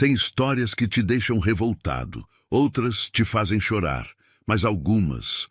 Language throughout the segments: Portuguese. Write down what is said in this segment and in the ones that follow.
Tem histórias que te deixam revoltado, outras te fazem chorar, mas algumas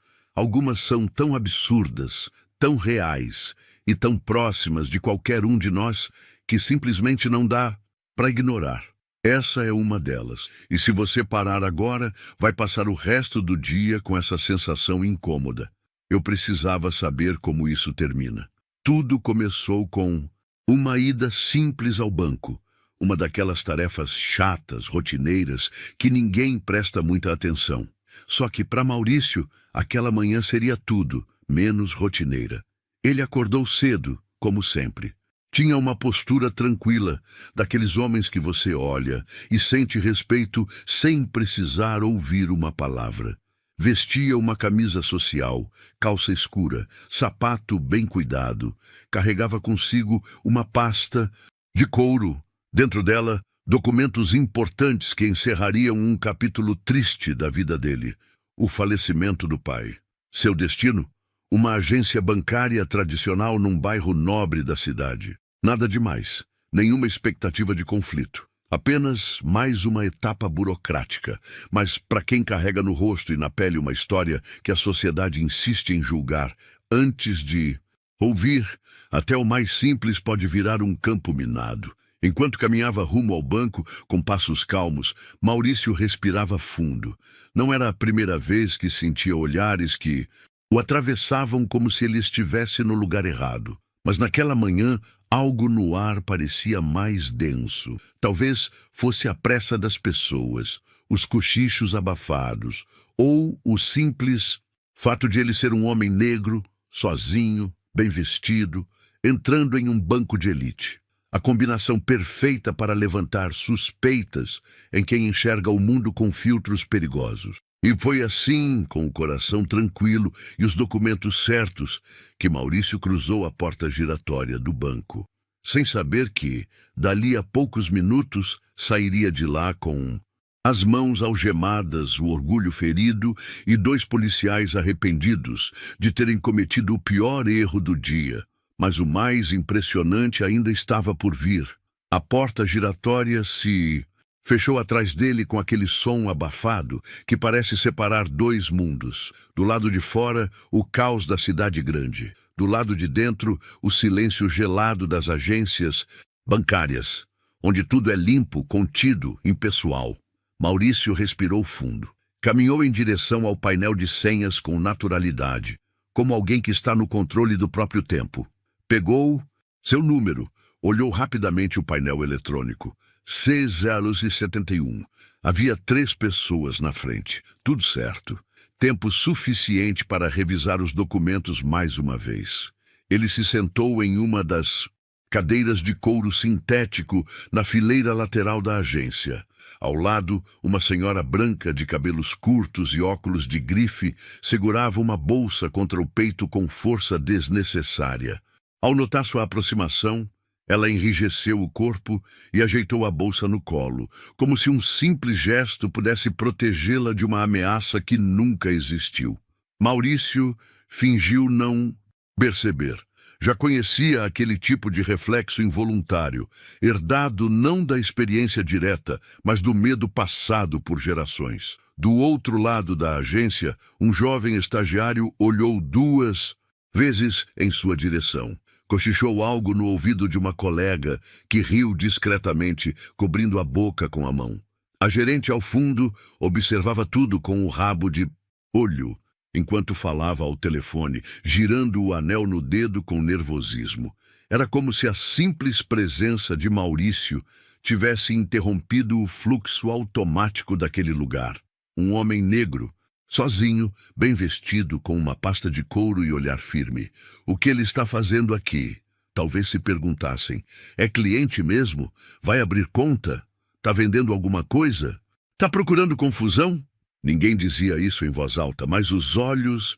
são tão absurdas, tão reais e tão próximas de qualquer um de nós que simplesmente não dá para ignorar. Essa é uma delas, e se você parar agora, vai passar o resto do dia com essa sensação incômoda. Eu precisava saber como isso termina. Tudo começou com uma ida simples ao banco, uma daquelas tarefas chatas, rotineiras, que ninguém presta muita atenção. Só que para Maurício, aquela manhã seria tudo, menos rotineira. Ele acordou cedo, como sempre. Tinha uma postura tranquila, daqueles homens que você olha e sente respeito sem precisar ouvir uma palavra. Vestia uma camisa social, calça escura, sapato bem cuidado. Carregava consigo uma pasta de couro. Dentro dela, documentos importantes que encerrariam um capítulo triste da vida dele. O falecimento do pai. Seu destino? Uma agência bancária tradicional num bairro nobre da cidade. Nada demais, nenhuma expectativa de conflito. Apenas mais uma etapa burocrática, mas para quem carrega no rosto e na pele uma história que a sociedade insiste em julgar, antes de ouvir, até o mais simples pode virar um campo minado. Enquanto caminhava rumo ao banco, com passos calmos, Maurício respirava fundo. Não era a primeira vez que sentia olhares que o atravessavam como se ele estivesse no lugar errado. Mas naquela manhã, algo no ar parecia mais denso. Talvez fosse a pressa das pessoas, os cochichos abafados, ou o simples fato de ele ser um homem negro, sozinho, bem vestido, entrando em um banco de elite. A combinação perfeita para levantar suspeitas em quem enxerga o mundo com filtros perigosos. E foi assim, com o coração tranquilo e os documentos certos, que Maurício cruzou a porta giratória do banco, sem saber que, dali a poucos minutos, sairia de lá com as mãos algemadas, o orgulho ferido e 2 policiais arrependidos de terem cometido o pior erro do dia. Mas o mais impressionante ainda estava por vir. A porta giratória se fechou atrás dele com aquele som abafado que parece separar 2 mundos. Do lado de fora, o caos da cidade grande. Do lado de dentro, o silêncio gelado das agências bancárias, onde tudo é limpo, contido, impessoal. Maurício respirou fundo. Caminhou em direção ao painel de senhas com naturalidade, como alguém que está no controle do próprio tempo. Pegou seu número, olhou rapidamente o painel eletrônico. C071. Havia 3 pessoas na frente. Tudo certo. Tempo suficiente para revisar os documentos mais uma vez. Ele se sentou em uma das cadeiras de couro sintético na fileira lateral da agência. Ao lado, uma senhora branca de cabelos curtos e óculos de grife segurava uma bolsa contra o peito com força desnecessária. Ao notar sua aproximação, ela enrijeceu o corpo e ajeitou a bolsa no colo, como se um simples gesto pudesse protegê-la de uma ameaça que nunca existiu. Maurício fingiu não perceber. Já conhecia aquele tipo de reflexo involuntário, herdado não da experiência direta, mas do medo passado por gerações. Do outro lado da agência, um jovem estagiário olhou 2 vezes em sua direção. Cochichou algo no ouvido de uma colega, que riu discretamente, cobrindo a boca com a mão. A gerente ao fundo observava tudo com o rabo de olho, enquanto falava ao telefone, girando o anel no dedo com nervosismo. Era como se a simples presença de Maurício tivesse interrompido o fluxo automático daquele lugar. Um homem negro, sozinho, bem vestido, com uma pasta de couro e olhar firme. O que ele está fazendo aqui? Talvez se perguntassem. É cliente mesmo? Vai abrir conta? Tá vendendo alguma coisa? Tá procurando confusão? Ninguém dizia isso em voz alta, mas os olhos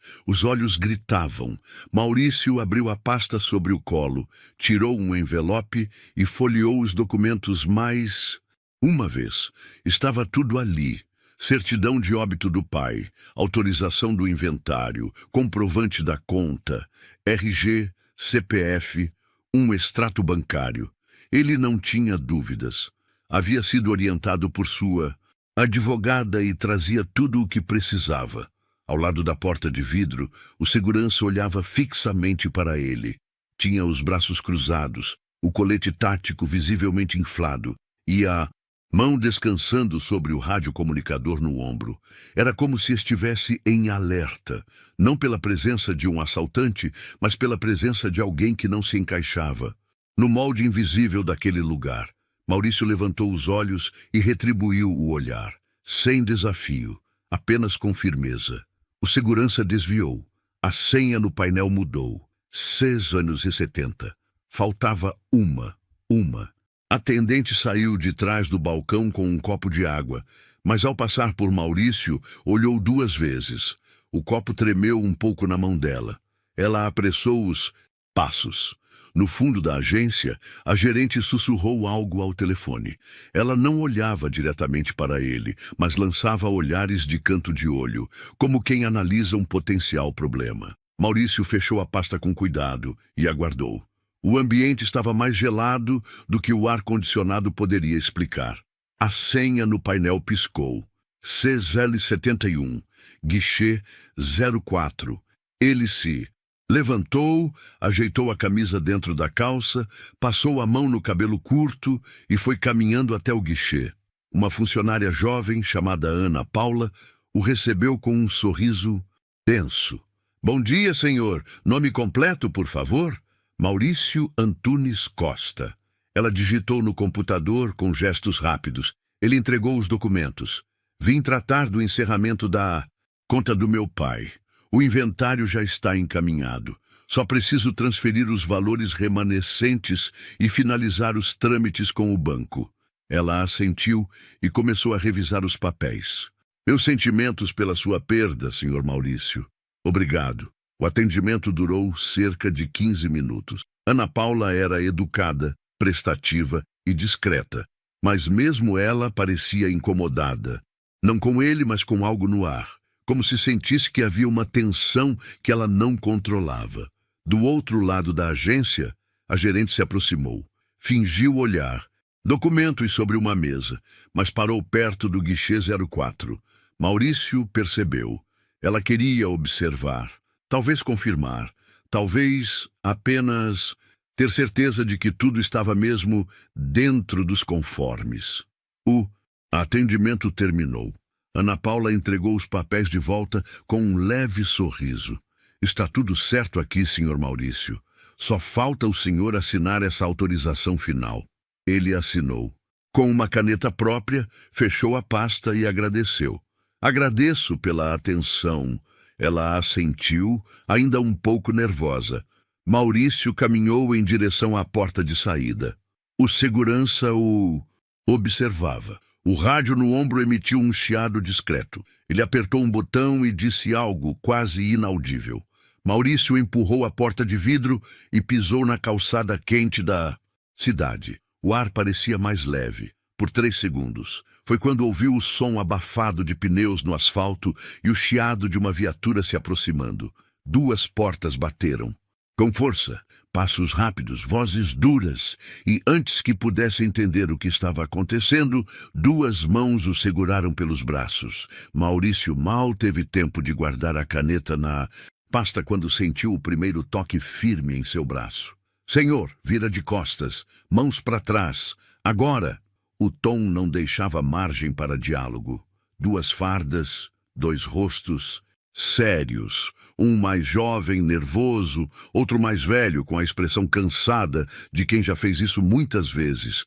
gritavam. Maurício abriu a pasta sobre o colo, tirou um envelope e folheou os documentos mais uma vez. Estava tudo ali. Certidão de óbito do pai, autorização do inventário, comprovante da conta, RG, CPF, um extrato bancário. Ele não tinha dúvidas. Havia sido orientado por sua advogada e trazia tudo o que precisava. Ao lado da porta de vidro, o segurança olhava fixamente para ele. Tinha os braços cruzados, o colete tático visivelmente inflado e a mão descansando sobre o radiocomunicador no ombro. Era como se estivesse em alerta, não pela presença de um assaltante, mas pela presença de alguém que não se encaixava no molde invisível daquele lugar. Maurício levantou os olhos e retribuiu o olhar, sem desafio, apenas com firmeza. O segurança desviou. A senha no painel mudou. 6:70. Faltava uma. A atendente saiu de trás do balcão com um copo de água, mas ao passar por Maurício, olhou 2 vezes. O copo tremeu um pouco na mão dela. Ela apressou os passos. No fundo da agência, a gerente sussurrou algo ao telefone. Ela não olhava diretamente para ele, mas lançava olhares de canto de olho, como quem analisa um potencial problema. Maurício fechou a pasta com cuidado e aguardou. O ambiente estava mais gelado do que o ar-condicionado poderia explicar. A senha no painel piscou. CZL71, guichê 04. Ele se levantou, ajeitou a camisa dentro da calça, passou a mão no cabelo curto e foi caminhando até o guichê. Uma funcionária jovem, chamada Ana Paula, o recebeu com um sorriso tenso. Bom dia, senhor. Nome completo, por favor? Maurício Antunes Costa. Ela digitou no computador com gestos rápidos. Ele entregou os documentos. Vim tratar do encerramento da conta do meu pai. O inventário já está encaminhado. Só preciso transferir os valores remanescentes e finalizar os trâmites com o banco. Ela assentiu e começou a revisar os papéis. Meus sentimentos pela sua perda, Sr. Maurício. Obrigado. O atendimento durou cerca de 15 minutos. Ana Paula era educada, prestativa e discreta, mas mesmo ela parecia incomodada. Não com ele, mas com algo no ar. Como se sentisse que havia uma tensão que ela não controlava. Do outro lado da agência, a gerente se aproximou. Fingiu olhar. Documentos sobre uma mesa, mas parou perto do guichê 04. Maurício percebeu. Ela queria observar, talvez confirmar, talvez apenas ter certeza de que tudo estava mesmo dentro dos conformes. O atendimento terminou. Ana Paula entregou os papéis de volta com um leve sorriso. Está tudo certo aqui, Sr. Maurício. Só falta o senhor assinar essa autorização final. Ele assinou. Com uma caneta própria, fechou a pasta e agradeceu. Agradeço pela atenção. Ela assentiu, ainda um pouco nervosa. Maurício caminhou em direção à porta de saída. O segurança o observava. O rádio no ombro emitiu um chiado discreto. Ele apertou um botão e disse algo quase inaudível. Maurício empurrou a porta de vidro e pisou na calçada quente da cidade. O ar parecia mais leve. Por 3 segundos. Foi quando ouviu o som abafado de pneus no asfalto e o chiado de uma viatura se aproximando. 2 portas bateram. Com força, passos rápidos, vozes duras, e antes que pudesse entender o que estava acontecendo, 2 mãos o seguraram pelos braços. Maurício mal teve tempo de guardar a caneta na pasta quando sentiu o primeiro toque firme em seu braço. Senhor, vira de costas, mãos para trás, agora! O tom não deixava margem para diálogo. 2 fardas, 2 rostos, sérios, um mais jovem, nervoso, outro mais velho, com a expressão cansada de quem já fez isso muitas vezes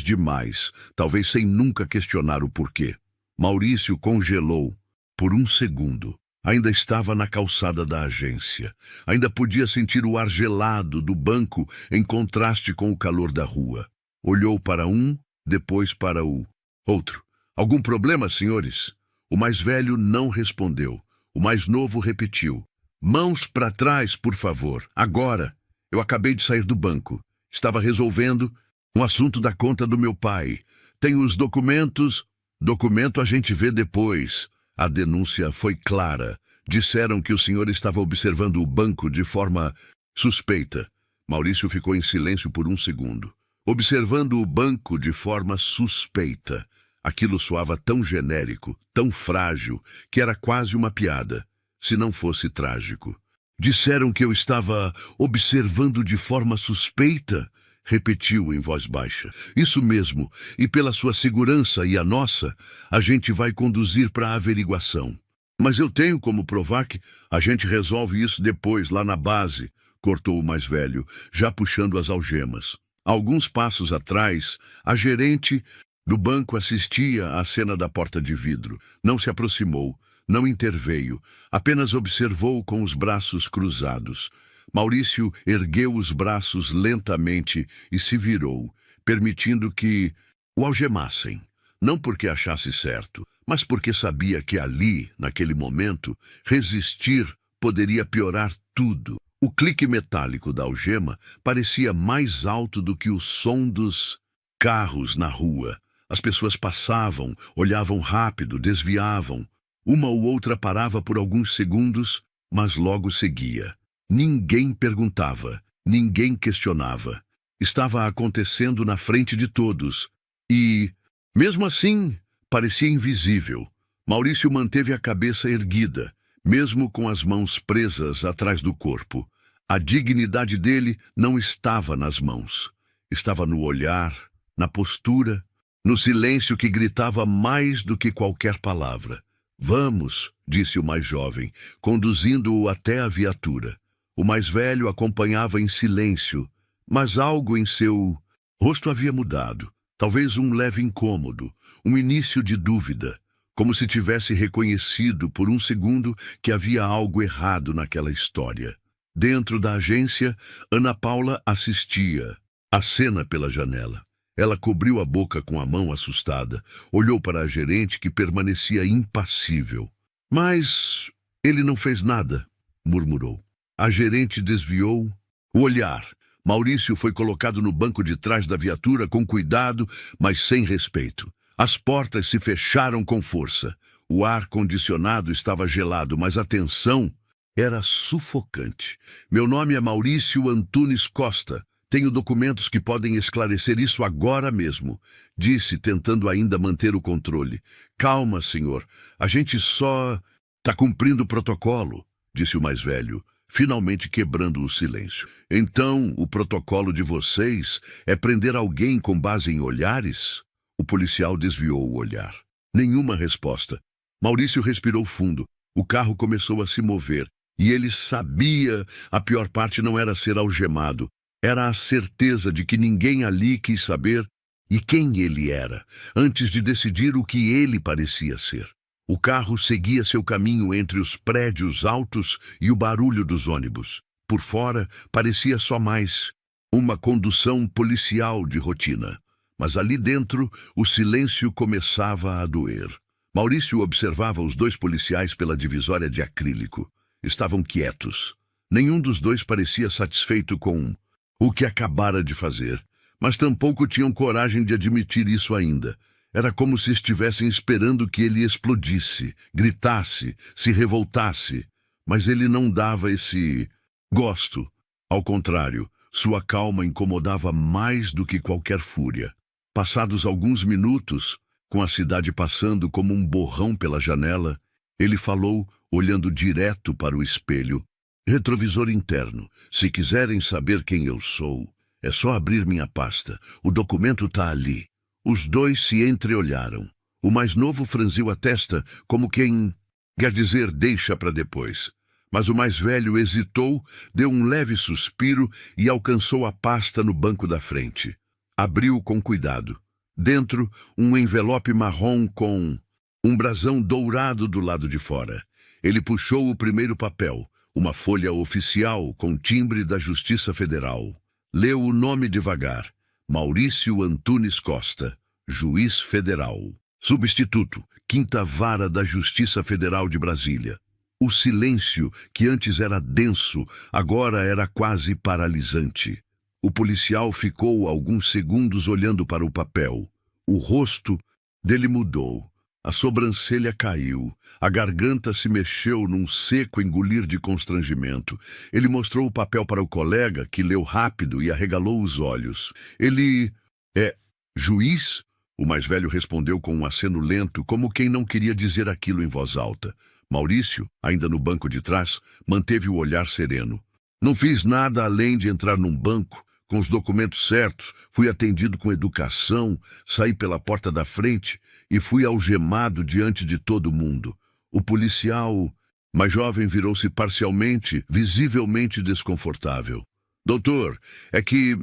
demais, talvez sem nunca questionar o porquê. Maurício congelou por 1 segundo. Ainda estava na calçada da agência. Ainda podia sentir o ar gelado do banco em contraste com o calor da rua. Olhou para um, depois para o outro. Algum problema, senhores? O mais velho não respondeu. O mais novo repetiu. Mãos para trás, por favor. Agora. Eu acabei de sair do banco. Estava resolvendo um assunto da conta do meu pai. Tenho os documentos. Documento a gente vê depois. A denúncia foi clara. Disseram que o senhor estava observando o banco de forma suspeita. Maurício ficou em silêncio por 1 segundo. observando o banco de forma suspeita. Aquilo soava tão genérico, tão frágil, que era quase uma piada, se não fosse trágico. Disseram que eu estava observando de forma suspeita? Repetiu em voz baixa. Isso mesmo, e pela sua segurança e a nossa, a gente vai conduzir para a averiguação. Mas eu tenho como provar que a gente resolve isso depois, lá na base, cortou o mais velho, já puxando as algemas. Alguns passos atrás, a gerente do banco assistia à cena da porta de vidro. Não se aproximou, não interveio, apenas observou com os braços cruzados. Maurício ergueu os braços lentamente e se virou, permitindo que o algemassem. Não porque achasse certo, mas porque sabia que ali, naquele momento, resistir poderia piorar tudo. O clique metálico da algema parecia mais alto do que o som dos carros na rua. As pessoas passavam, olhavam rápido, desviavam. Uma ou outra parava por alguns segundos, mas logo seguia. Ninguém perguntava, ninguém questionava. Estava acontecendo na frente de todos. E, mesmo assim, parecia invisível. Maurício manteve a cabeça erguida, mesmo com as mãos presas atrás do corpo. A dignidade dele não estava nas mãos. Estava no olhar, na postura, no silêncio que gritava mais do que qualquer palavra. Vamos, disse o mais jovem, conduzindo-o até a viatura. O mais velho acompanhava em silêncio, mas algo em seu rosto havia mudado. Talvez um leve incômodo, um início de dúvida, como se tivesse reconhecido por um segundo que havia algo errado naquela história. Dentro da agência, Ana Paula assistia à cena pela janela. Ela cobriu a boca com a mão assustada, olhou para a gerente que permanecia impassível. Mas ele não fez nada, murmurou. A gerente desviou o olhar. Maurício foi colocado no banco de trás da viatura com cuidado, mas sem respeito. As portas se fecharam com força. O ar-condicionado estava gelado, mas a tensão era sufocante. Meu nome é Maurício Antunes Costa. Tenho documentos que podem esclarecer isso agora mesmo, disse, tentando ainda manter o controle. Calma, senhor. A gente só está cumprindo o protocolo, disse o mais velho, finalmente quebrando o silêncio. Então, o protocolo de vocês é prender alguém com base em olhares? O policial desviou o olhar. Nenhuma resposta. Maurício respirou fundo. O carro começou a se mover. E ele sabia, a pior parte não era ser algemado. Era a certeza de que ninguém ali quis saber e quem ele era, antes de decidir o que ele parecia ser. O carro seguia seu caminho entre os prédios altos e o barulho dos ônibus. Por fora, parecia só mais uma condução policial de rotina. Mas ali dentro, o silêncio começava a doer. Maurício observava os dois policiais pela divisória de acrílico. Estavam quietos. Nenhum dos dois parecia satisfeito com o que acabara de fazer, mas tampouco tinham coragem de admitir isso ainda. Era como se estivessem esperando que ele explodisse, gritasse, se revoltasse. Mas ele não dava esse gosto. Ao contrário, sua calma incomodava mais do que qualquer fúria. Passados alguns minutos, com a cidade passando como um borrão pela janela, ele falou, olhando direto para o espelho. Retrovisor interno. Se quiserem saber quem eu sou, é só abrir minha pasta. O documento está ali. Os dois se entreolharam. O mais novo franziu a testa, como quem quer dizer deixa para depois. Mas o mais velho hesitou, deu um leve suspiro e alcançou a pasta no banco da frente. Abriu com cuidado. Dentro, um envelope marrom com um brasão dourado do lado de fora. Ele puxou o primeiro papel, uma folha oficial com timbre da Justiça Federal. Leu o nome devagar. Maurício Antunes Costa, juiz federal. Substituto, 5ª Vara da Justiça Federal de Brasília. O silêncio, que antes era denso, agora era quase paralisante. O policial ficou alguns segundos olhando para o papel. O rosto dele mudou. A sobrancelha caiu, a garganta se mexeu num seco engolir de constrangimento. Ele mostrou o papel para o colega, que leu rápido e arregalou os olhos. Ele... é... juiz? O mais velho respondeu com um aceno lento, como quem não queria dizer aquilo em voz alta. Maurício, ainda no banco de trás, manteve o olhar sereno. Não fiz nada além de entrar num banco, com os documentos certos, fui atendido com educação, saí pela porta da frente e fui algemado diante de todo mundo. O policial mais jovem virou-se parcialmente, visivelmente desconfortável. Doutor, é que...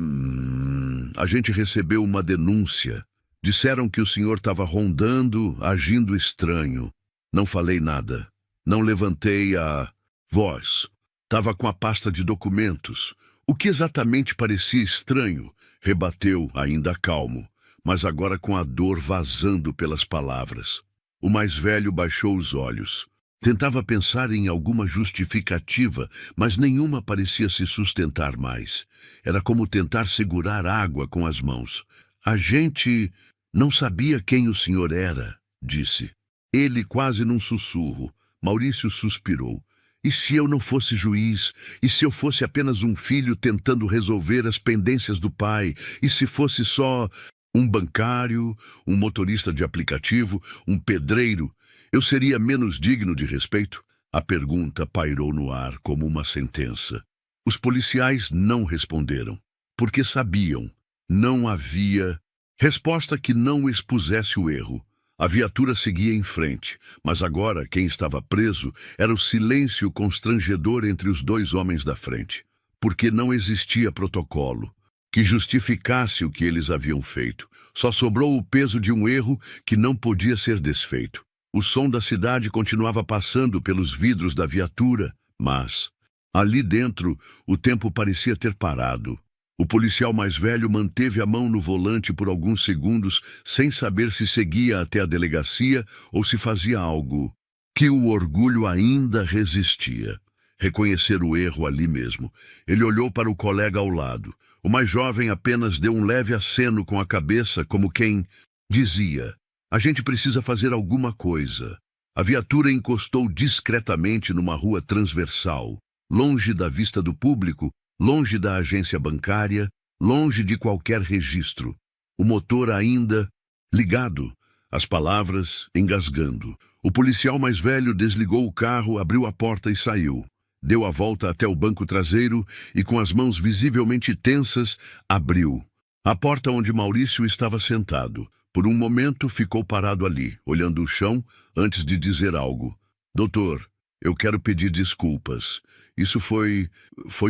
a gente recebeu uma denúncia. Disseram que o senhor estava rondando, agindo estranho. Não falei nada. Não levantei a voz. Estava com a pasta de documentos. O que exatamente parecia estranho, rebateu, ainda calmo, mas agora com a dor vazando pelas palavras. O mais velho baixou os olhos. Tentava pensar em alguma justificativa, mas nenhuma parecia se sustentar mais. Era como tentar segurar água com as mãos. A gente não sabia quem o senhor era, disse. Ele quase num sussurro. Maurício suspirou. E se eu não fosse juiz? E se eu fosse apenas um filho tentando resolver as pendências do pai? E se fosse só um bancário, um motorista de aplicativo, um pedreiro? Eu seria menos digno de respeito? A pergunta pairou no ar como uma sentença. Os policiais não responderam, porque sabiam. Não havia resposta que não expusesse o erro. A viatura seguia em frente, mas agora quem estava preso era o silêncio constrangedor entre os dois homens da frente, porque não existia protocolo que justificasse o que eles haviam feito. Só sobrou o peso de um erro que não podia ser desfeito. O som da cidade continuava passando pelos vidros da viatura, mas ali dentro o tempo parecia ter parado. O policial mais velho manteve a mão no volante por alguns segundos, sem saber se seguia até a delegacia ou se fazia algo que o orgulho ainda resistia. Reconhecer o erro ali mesmo. Ele olhou para o colega ao lado. O mais jovem apenas deu um leve aceno com a cabeça, como quem dizia: a gente precisa fazer alguma coisa. A viatura encostou discretamente numa rua transversal, longe da vista do público, longe da agência bancária, longe de qualquer registro. O motor ainda ligado, as palavras engasgando. O policial mais velho desligou o carro, abriu a porta e saiu. Deu a volta até o banco traseiro e, com as mãos visivelmente tensas, abriu. A porta onde Maurício estava sentado. Por um momento ficou parado ali, olhando o chão, antes de dizer algo. Doutor, eu quero pedir desculpas. Isso foi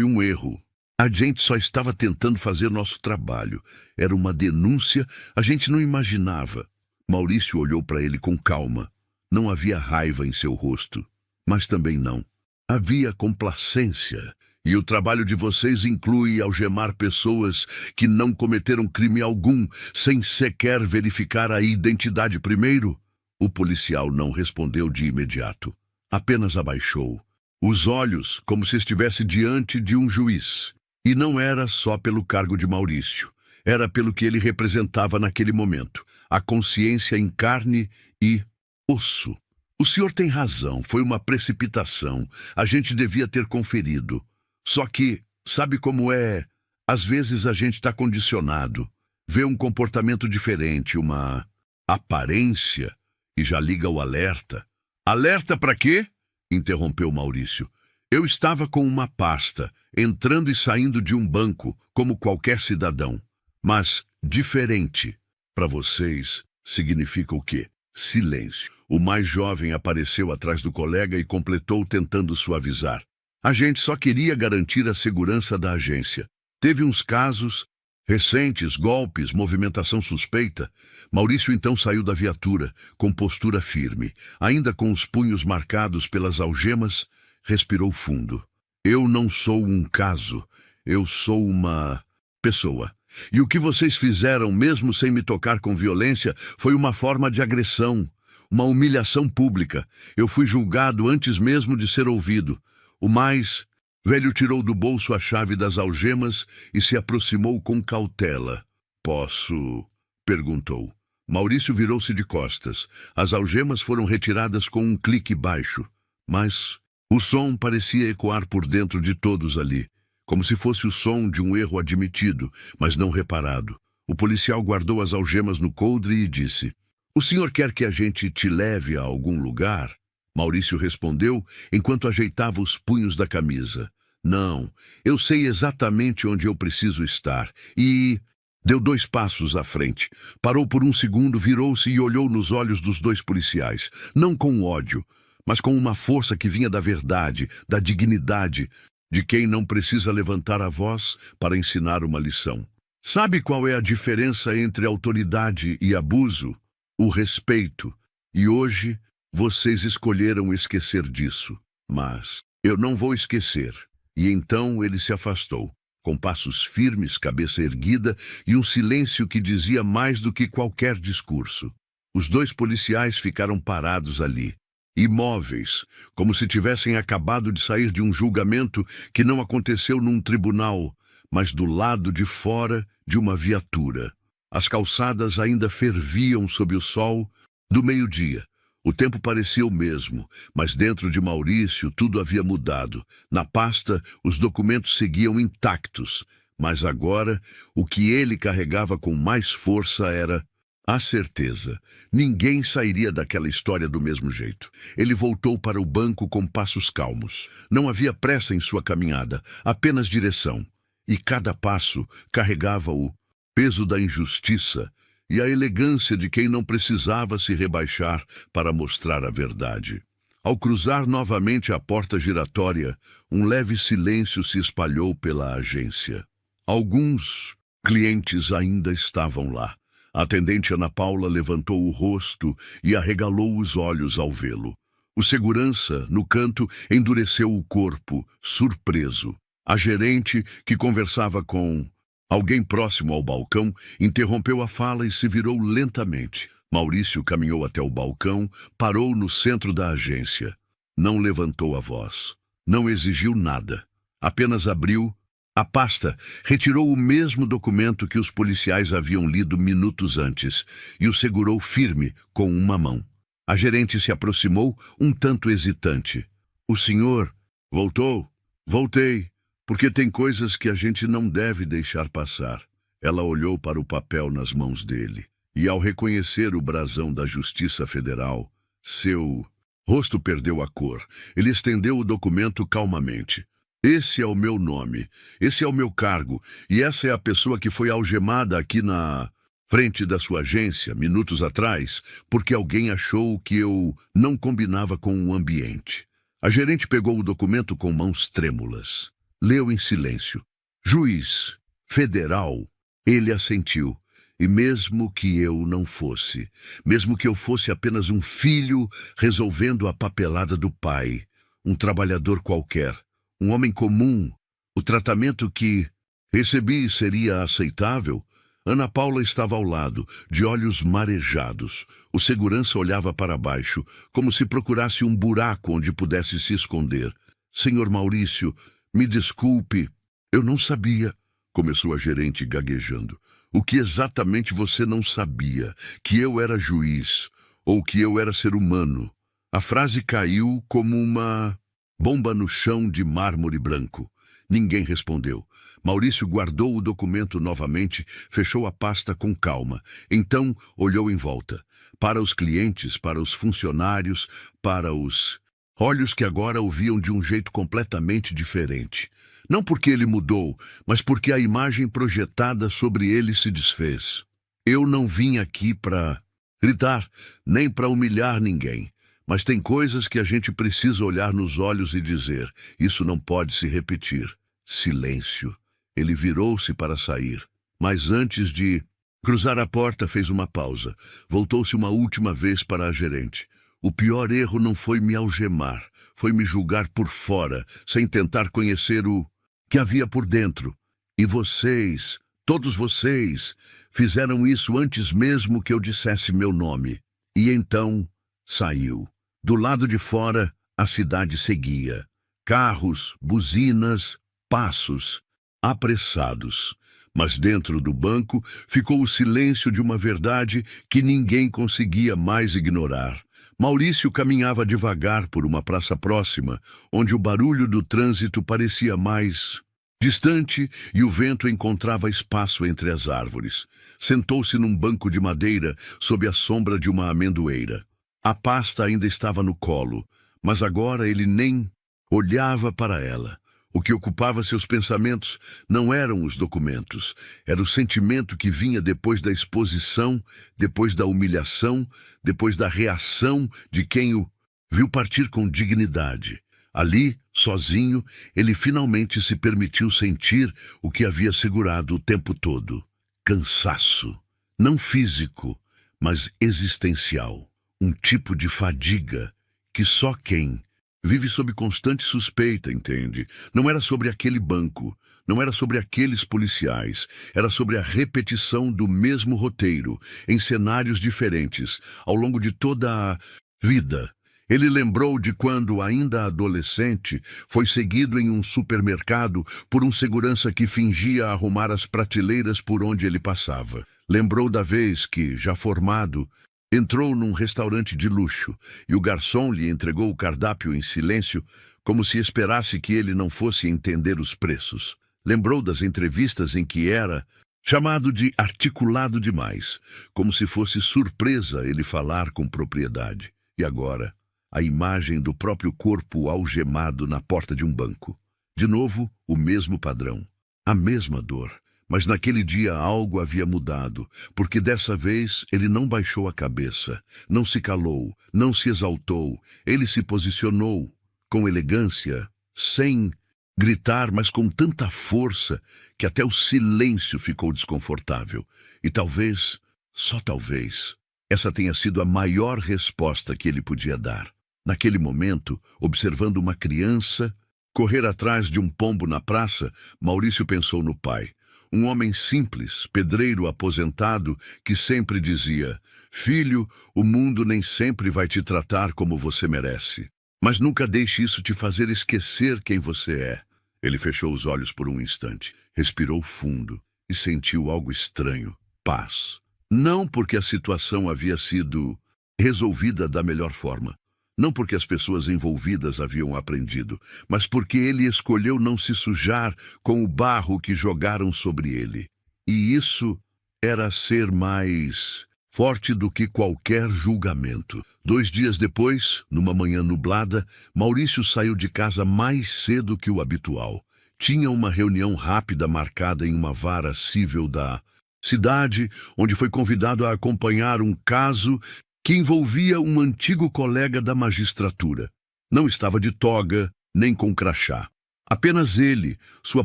um erro. A gente só estava tentando fazer nosso trabalho. Era uma denúncia, a gente não imaginava. Maurício olhou para ele com calma. Não havia raiva em seu rosto, mas também não. Havia complacência. E o trabalho de vocês inclui algemar pessoas que não cometeram crime algum, sem sequer verificar a identidade primeiro? O policial não respondeu de imediato. Apenas abaixou os olhos, como se estivesse diante de um juiz. E não era só pelo cargo de Maurício. Era pelo que ele representava naquele momento. A consciência em carne e osso. O senhor tem razão, foi uma precipitação. A gente devia ter conferido. Só que, sabe como é? Às vezes a gente está condicionado. Vê um comportamento diferente, uma aparência, e já liga o alerta. Alerta para quê? Interrompeu Maurício. Eu estava com uma pasta, entrando e saindo de um banco, como qualquer cidadão. Mas diferente. Para vocês, significa o quê? Silêncio. O mais jovem apareceu atrás do colega e completou tentando suavizar. A gente só queria garantir a segurança da agência. Teve uns casos recentes, golpes, movimentação suspeita. Maurício então saiu da viatura, com postura firme, ainda com os punhos marcados pelas algemas, respirou fundo. Eu não sou um caso, eu sou uma pessoa. E o que vocês fizeram, mesmo sem me tocar com violência, foi uma forma de agressão, uma humilhação pública. Eu fui julgado antes mesmo de ser ouvido. O mais velho tirou do bolso a chave das algemas e se aproximou com cautela. Posso? Perguntou. Maurício virou-se de costas. As algemas foram retiradas com um clique baixo, mas o som parecia ecoar por dentro de todos ali, como se fosse o som de um erro admitido, mas não reparado. O policial guardou as algemas no coldre e disse: "O senhor quer que a gente te leve a algum lugar?" Maurício respondeu enquanto ajeitava os punhos da camisa: "Não, eu sei exatamente onde eu preciso estar." E deu 2 passos à frente. Parou por um segundo, virou-se e olhou nos olhos dos 2 policiais, não com ódio, mas com uma força que vinha da verdade, da dignidade, de quem não precisa levantar a voz para ensinar uma lição. Sabe qual é a diferença entre autoridade e abuso? O respeito. E hoje vocês escolheram esquecer disso. Mas eu não vou esquecer. E então ele se afastou, com passos firmes, cabeça erguida e um silêncio que dizia mais do que qualquer discurso. Os 2 policiais ficaram parados ali, imóveis, como se tivessem acabado de sair de um julgamento que não aconteceu num tribunal, mas do lado de fora de uma viatura. As calçadas ainda ferviam sob o sol do meio-dia. O tempo parecia o mesmo, mas dentro de Maurício tudo havia mudado. Na pasta, os documentos seguiam intactos, mas agora o que ele carregava com mais força era a certeza. Ninguém sairia daquela história do mesmo jeito. Ele voltou para o banco com passos calmos. Não havia pressa em sua caminhada, apenas direção. E cada passo carregava o peso da injustiça e a elegância de quem não precisava se rebaixar para mostrar a verdade. Ao cruzar novamente a porta giratória, um leve silêncio se espalhou pela agência. Alguns clientes ainda estavam lá. A atendente Ana Paula levantou o rosto e arregalou os olhos ao vê-lo. O segurança, no canto, endureceu o corpo, surpreso. A gerente, que conversava com alguém próximo ao balcão, interrompeu a fala e se virou lentamente. Maurício caminhou até o balcão, parou no centro da agência. Não levantou a voz. Não exigiu nada. Apenas abriu a pasta, retirou o mesmo documento que os policiais haviam lido minutos antes e o segurou firme com uma mão. A gerente se aproximou, um tanto hesitante. "O senhor voltou?" "Voltei. Porque tem coisas que a gente não deve deixar passar." Ela olhou para o papel nas mãos dele, e ao reconhecer o brasão da Justiça Federal, seu rosto perdeu a cor. Ele estendeu o documento calmamente. "Esse é o meu nome, esse é o meu cargo, e essa é a pessoa que foi algemada aqui na frente da sua agência, minutos atrás, porque alguém achou que eu não combinava com o ambiente." A gerente pegou o documento com mãos trêmulas. Leu em silêncio. "Juiz federal." Ele assentiu. "E mesmo que eu não fosse, mesmo que eu fosse apenas um filho resolvendo a papelada do pai, um trabalhador qualquer, um homem comum, o tratamento que recebi seria aceitável?" Ana Paula estava ao lado, de olhos marejados. O segurança olhava para baixo, como se procurasse um buraco onde pudesse se esconder. "Senhor Maurício, me desculpe, eu não sabia", começou a gerente gaguejando. "O que exatamente você não sabia? Que eu era juiz, ou que eu era ser humano?" A frase caiu como uma bomba no chão de mármore branco. Ninguém respondeu. Maurício guardou o documento novamente, fechou a pasta com calma. Então olhou em volta. Para os clientes, para os funcionários, para os olhos que agora o viam de um jeito completamente diferente. Não porque ele mudou, mas porque a imagem projetada sobre ele se desfez. "Eu não vim aqui para gritar, nem para humilhar ninguém. Mas tem coisas que a gente precisa olhar nos olhos e dizer: isso não pode se repetir." Silêncio. Ele virou-se para sair. Mas antes de cruzar a porta, fez uma pausa. Voltou-se uma última vez para a gerente. "O pior erro não foi me algemar, foi me julgar por fora, sem tentar conhecer o que havia por dentro. E vocês, todos vocês, fizeram isso antes mesmo que eu dissesse meu nome." E então saiu. Do lado de fora, a cidade seguia. Carros, buzinas, passos, apressados. Mas dentro do banco ficou o silêncio de uma verdade que ninguém conseguia mais ignorar. Maurício caminhava devagar por uma praça próxima, onde o barulho do trânsito parecia mais distante e o vento encontrava espaço entre as árvores. Sentou-se num banco de madeira sob a sombra de uma amendoeira. A pasta ainda estava no colo, mas agora ele nem olhava para ela. O que ocupava seus pensamentos não eram os documentos, era o sentimento que vinha depois da exposição, depois da humilhação, depois da reação de quem o viu partir com dignidade. Ali, sozinho, ele finalmente se permitiu sentir o que havia segurado o tempo todo. Cansaço, não físico, mas existencial. Um tipo de fadiga que só quem vive sob constante suspeita, entende? Não era sobre aquele banco, não era sobre aqueles policiais, era sobre a repetição do mesmo roteiro, em cenários diferentes, ao longo de toda a vida. Ele lembrou de quando, ainda adolescente, foi seguido em um supermercado por um segurança que fingia arrumar as prateleiras por onde ele passava. Lembrou da vez que, já formado, entrou num restaurante de luxo e o garçom lhe entregou o cardápio em silêncio, como se esperasse que ele não fosse entender os preços. Lembrou das entrevistas em que era chamado de articulado demais, como se fosse surpresa ele falar com propriedade. E agora, a imagem do próprio corpo algemado na porta de um banco. De novo, o mesmo padrão, a mesma dor. Mas naquele dia algo havia mudado, porque dessa vez ele não baixou a cabeça, não se calou, não se exaltou, ele se posicionou com elegância, sem gritar, mas com tanta força que até o silêncio ficou desconfortável. E talvez, só talvez, essa tenha sido a maior resposta que ele podia dar. Naquele momento, observando uma criança correr atrás de um pombo na praça, Maurício pensou no pai. Um homem simples, pedreiro aposentado, que sempre dizia: "Filho, o mundo nem sempre vai te tratar como você merece. Mas nunca deixe isso te fazer esquecer quem você é." Ele fechou os olhos por um instante, respirou fundo e sentiu algo estranho: paz. Não porque a situação havia sido resolvida da melhor forma. Não porque as pessoas envolvidas haviam aprendido, mas porque ele escolheu não se sujar com o barro que jogaram sobre ele. E isso era ser mais forte do que qualquer julgamento. 2 dias depois, numa manhã nublada, Maurício saiu de casa mais cedo que o habitual. Tinha uma reunião rápida marcada em uma vara civil da cidade, onde foi convidado a acompanhar um caso que envolvia um antigo colega da magistratura. Não estava de toga, nem com crachá. Apenas ele, sua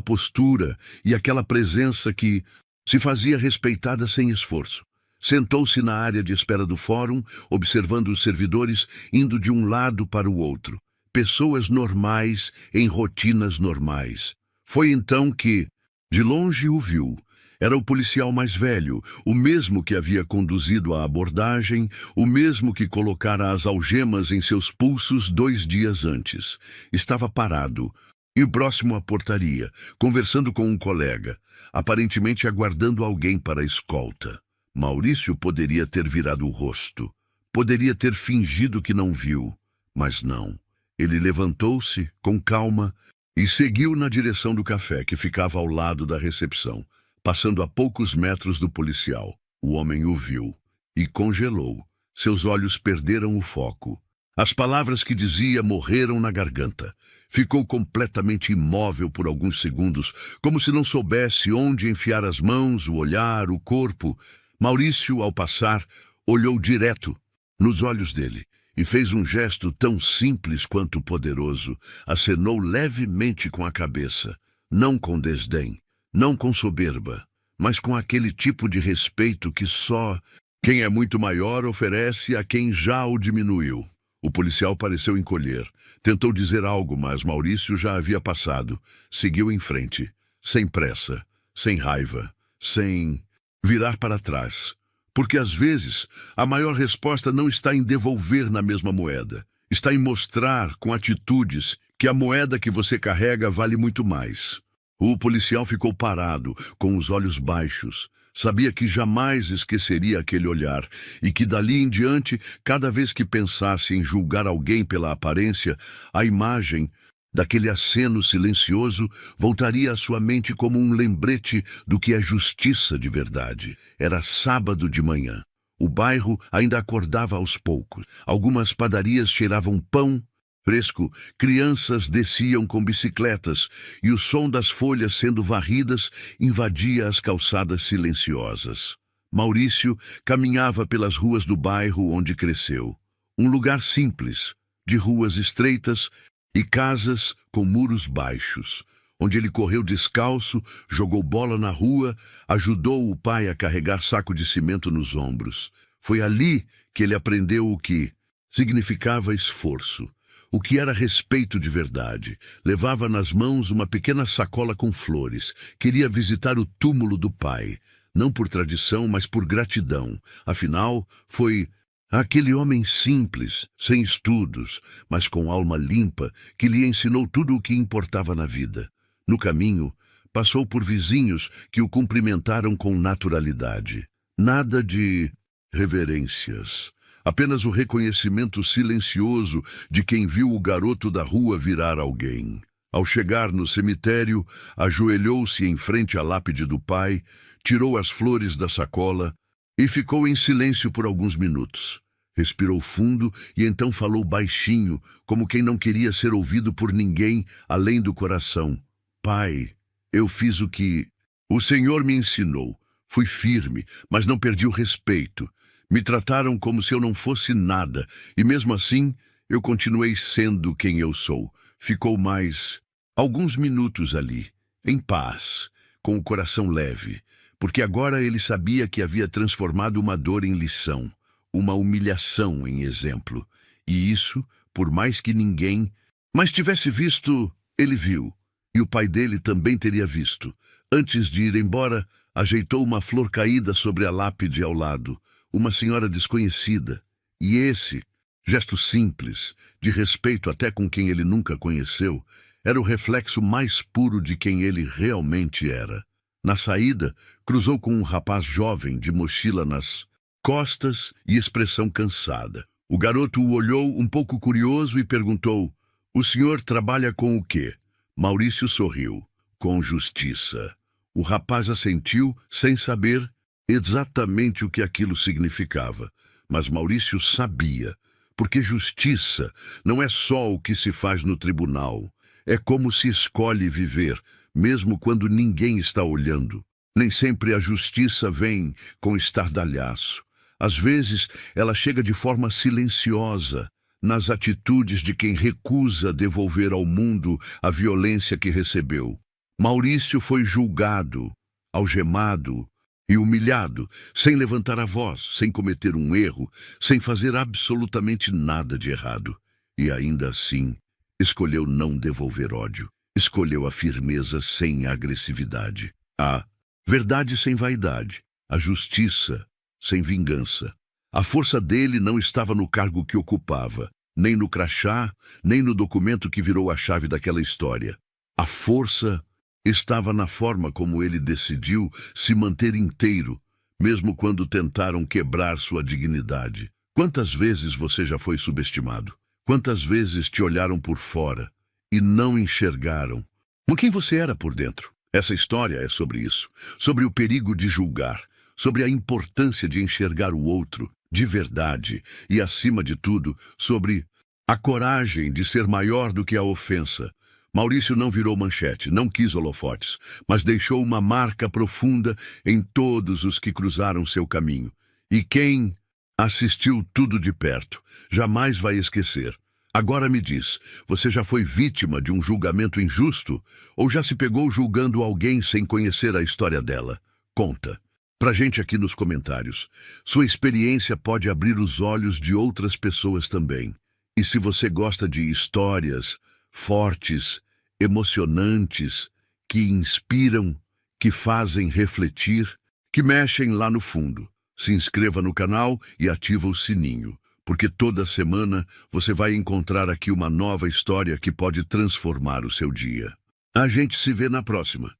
postura e aquela presença que se fazia respeitada sem esforço. Sentou-se na área de espera do fórum, observando os servidores indo de um lado para o outro. Pessoas normais em rotinas normais. Foi então que, de longe, o viu. Era o policial mais velho, o mesmo que havia conduzido a abordagem, o mesmo que colocara as algemas em seus pulsos 2 dias antes. Estava parado, e próximo à portaria, conversando com um colega, aparentemente aguardando alguém para a escolta. Maurício poderia ter virado o rosto, poderia ter fingido que não viu, mas não. Ele levantou-se, com calma, e seguiu na direção do café, que ficava ao lado da recepção. Passando a poucos metros do policial, o homem o viu e congelou. Seus olhos perderam o foco. As palavras que dizia morreram na garganta. Ficou completamente imóvel por alguns segundos, como se não soubesse onde enfiar as mãos, o olhar, o corpo. Maurício, ao passar, olhou direto nos olhos dele e fez um gesto tão simples quanto poderoso. Acenou levemente com a cabeça, não com desdém. Não com soberba, mas com aquele tipo de respeito que só quem é muito maior oferece a quem já o diminuiu. O policial pareceu encolher. Tentou dizer algo, mas Maurício já havia passado. Seguiu em frente, sem pressa, sem raiva, sem virar para trás. Porque às vezes a maior resposta não está em devolver na mesma moeda. Está em mostrar, com atitudes, que a moeda que você carrega vale muito mais. O policial ficou parado, com os olhos baixos. Sabia que jamais esqueceria aquele olhar e que dali em diante, cada vez que pensasse em julgar alguém pela aparência, a imagem daquele aceno silencioso voltaria à sua mente como um lembrete do que é justiça de verdade. Era sábado de manhã. O bairro ainda acordava aos poucos. Algumas padarias cheiravam pão fresco, crianças desciam com bicicletas e o som das folhas sendo varridas invadia as calçadas silenciosas. Maurício caminhava pelas ruas do bairro onde cresceu. Um lugar simples, de ruas estreitas e casas com muros baixos, onde ele correu descalço, jogou bola na rua, ajudou o pai a carregar saco de cimento nos ombros. Foi ali que ele aprendeu o que significava esforço. O que era respeito de verdade. Levava nas mãos uma pequena sacola com flores. Queria visitar o túmulo do pai. Não por tradição, mas por gratidão. Afinal, foi aquele homem simples, sem estudos, mas com alma limpa, que lhe ensinou tudo o que importava na vida. No caminho, passou por vizinhos que o cumprimentaram com naturalidade. Nada de reverências. Apenas o reconhecimento silencioso de quem viu o garoto da rua virar alguém. Ao chegar no cemitério, ajoelhou-se em frente à lápide do pai, tirou as flores da sacola e ficou em silêncio por alguns minutos. Respirou fundo e então falou baixinho, como quem não queria ser ouvido por ninguém além do coração. Pai, eu fiz o que o Senhor me ensinou. Fui firme, mas não perdi o respeito. Me trataram como se eu não fosse nada, e mesmo assim eu continuei sendo quem eu sou. Ficou mais alguns minutos ali, em paz, com o coração leve, porque agora ele sabia que havia transformado uma dor em lição, uma humilhação em exemplo. E isso, por mais que ninguém mais tivesse visto, ele viu, e o pai dele também teria visto. Antes de ir embora, ajeitou uma flor caída sobre a lápide ao lado. Uma senhora desconhecida, e esse, gesto simples, de respeito até com quem ele nunca conheceu, era o reflexo mais puro de quem ele realmente era. Na saída, cruzou com um rapaz jovem de mochila nas costas e expressão cansada. O garoto o olhou um pouco curioso e perguntou: "O senhor trabalha com o quê?" Maurício sorriu: "Com justiça." O rapaz assentiu, sem saber exatamente o que aquilo significava, mas Maurício sabia, porque justiça não é só o que se faz no tribunal, é como se escolhe viver, mesmo quando ninguém está olhando. Nem sempre a justiça vem com estardalhaço. Às vezes, ela chega de forma silenciosa, nas atitudes de quem recusa devolver ao mundo a violência que recebeu. Maurício foi julgado, algemado e humilhado, sem levantar a voz, sem cometer um erro, sem fazer absolutamente nada de errado. E ainda assim, escolheu não devolver ódio. Escolheu a firmeza sem agressividade. A verdade sem vaidade. A justiça sem vingança. A força dele não estava no cargo que ocupava, nem no crachá, nem no documento que virou a chave daquela história. A força estava na forma como ele decidiu se manter inteiro, mesmo quando tentaram quebrar sua dignidade. Quantas vezes você já foi subestimado? Quantas vezes te olharam por fora e não enxergaram com quem você era por dentro? Essa história é sobre isso, sobre o perigo de julgar, sobre a importância de enxergar o outro de verdade e, acima de tudo, sobre a coragem de ser maior do que a ofensa. Maurício não virou manchete, não quis holofotes, mas deixou uma marca profunda em todos os que cruzaram seu caminho. E quem assistiu tudo de perto jamais vai esquecer. Agora me diz, você já foi vítima de um julgamento injusto ou já se pegou julgando alguém sem conhecer a história dela? Conta pra gente aqui nos comentários. Sua experiência pode abrir os olhos de outras pessoas também. E se você gosta de histórias fortes, emocionantes, que inspiram, que fazem refletir, que mexem lá no fundo, se inscreva no canal e ativa o sininho, porque toda semana você vai encontrar aqui uma nova história que pode transformar o seu dia. A gente se vê na próxima.